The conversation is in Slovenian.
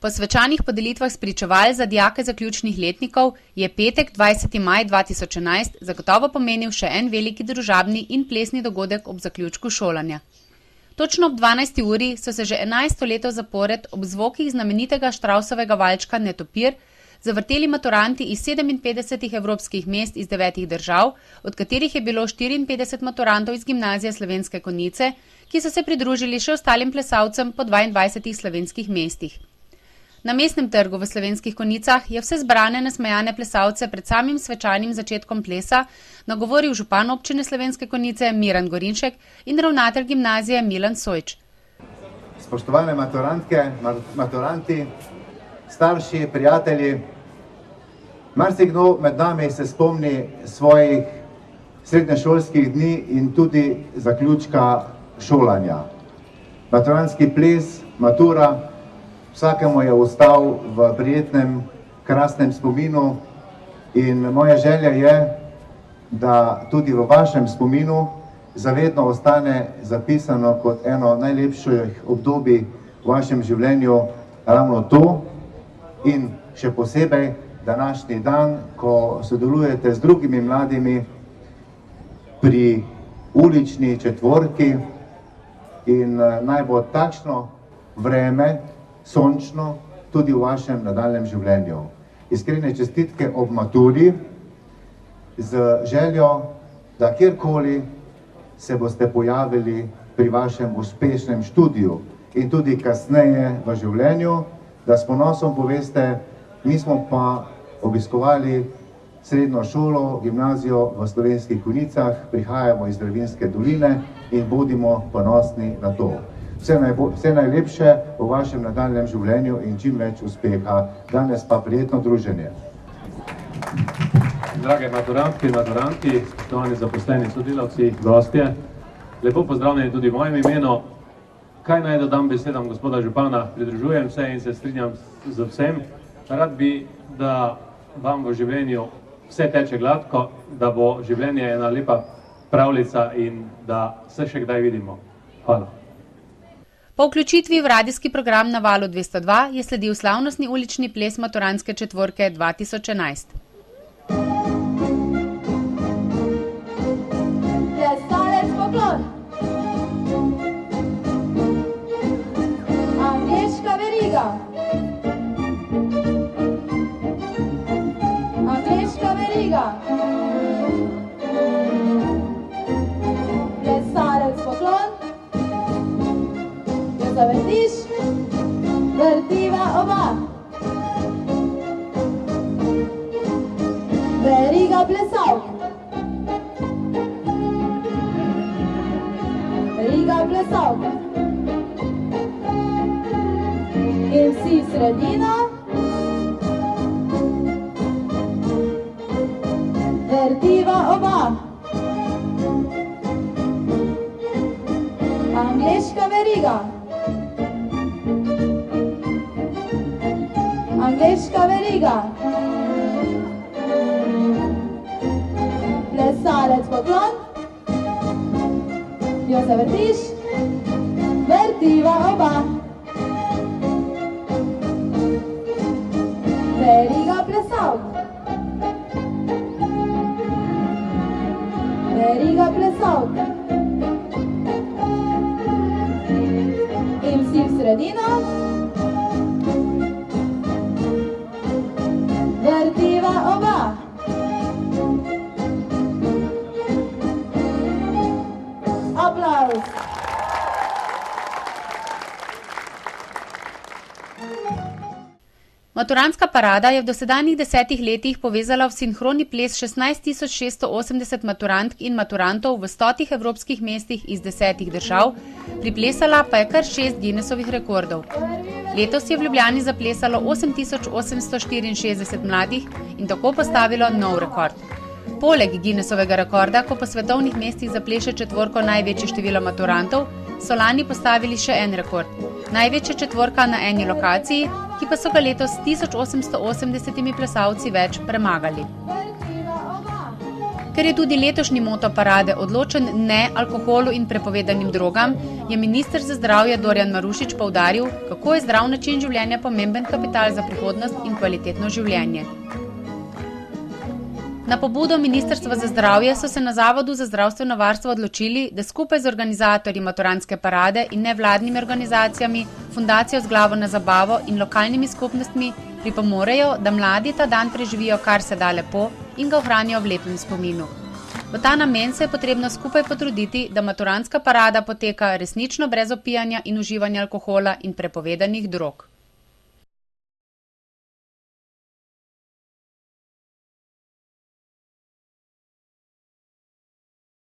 Po svečanih podelitvah spričeval za dijake zaključnih letnikov je petek 20. maj 2011 zagotovo pomenil še en veliki družabni in plesni dogodek ob zaključku šolanja. Točno ob 12. uri so se že 11 leto zapored ob zvokih znamenitega Štravsovega valčka Netopir zavrteli maturanti iz 57 evropskih mest iz 9 držav, od katerih je bilo 54 maturantov iz Gimnazije Slovenske Konjice, ki so se pridružili še ostalim plesalcem po 22 slovenskih mestih. Na mestnem trgu v Slovenskih Konjicah je vse zbrane nasmejane plesalce pred samim svečanim začetkom plesa nagovoril župan občine Slovenske Konjice Miran Gorinšek in ravnatelj gimnazije Milan Sojč. Spoštovane maturantke, maturanti, starši, prijatelji, marsikdo med nami se spomni svojih srednješolskih dni in tudi zaključka šolanja. Maturantski ples, matura, vsakemu je ostal v prijetnem, krasnem spominu in moja želja je, da tudi v vašem spominu zavedno ostane zapisano kot eno najlepših obdobij v vašem življenju ravno to in še posebej današnji dan, ko sodelujete z drugimi mladimi pri ulični četvorki in naj bo takšno vreme, sončno, tudi v vašem nadaljnjem življenju. Iskrene čestitke ob maturi z željo, da kjerkoli se boste pojavili pri vašem uspešnem študiju in tudi kasneje v življenju, da s ponosom poveste, mi smo pa obiskovali srednjo šolo, gimnazijo v Slovenskih Konjicah, prihajamo iz Dravinjske doline in bodimo ponosni na to. Vse najlepše v vašem nadaljnjem življenju in čim več uspeha. Danes pa prijetno druženje. Drage maturantke in maturanti, spoštovani zaposleni sodelavci, gostje, lepo pozdravljeni tudi v mojem imenu. Kaj naj dodam besedam gospoda župana, pridružujem se in se strinjam z vsem. Rad bi, da vam v življenju vse teče gladko, da bo življenje ena lepa pravljica in da se še kdaj vidimo. Hvala. Po vključitvi v radijski program na Valu 202 je sledil slavnostni ulični ples maturantske četvorke 2011. Plesalec poklon! Angleška veriga! Angleška veriga! Plesalec poklon! Jo zavrtiš, vrtiva oba! Veriga plesal! Veriga plesal! In vsi v sredino, vrtiva oba. Angleška veriga. Angleška veriga. Plesalec poklon. Jo zavrtiš, vrtiva oba. Veriga plesal. Veriga plesal. In vsi v sredino, vrtiva oba. Aplavz. Maturantska parada je v dosedanjih 10 letih povezala v sinhroni ples 16.680 maturantk in maturantov v 100 evropskih mestih iz 10 držav, priplesala pa je kar 6 Guinnessovih rekordov. Letos je v Ljubljani zaplesalo 8.864 mladih in tako postavilo nov rekord. Poleg Guinnessovega rekorda, ko po svetovnih mestih zapleše četvorko največje število maturantov, so lani postavili še en rekord. Največja četvorka na eni lokaciji, ki pa so ga letos s 1880 plesalci več premagali. Ker je tudi letošnji moto parade odločen ne alkoholu in prepovedanim drogam, je minister za zdravje Dorjan Marušič poudaril, kako je zdrav način življenja pomemben kapital za prihodnost in kvalitetno življenje. Na pobudo Ministrstva za zdravje so se na Zavodu za zdravstveno varstvo odločili, da skupaj z organizatorji maturantske parade in nevladnimi organizacijami, Fundacijo Z glavo na zabavo in lokalnimi skupnostmi pripomorejo, da mladi ta dan preživijo kar se da lepo in ga ohranijo v lepem spominu. V ta namen se je potrebno skupaj potruditi, da maturantska parada poteka resnično brez opijanja in uživanja alkohola in prepovedanih drog.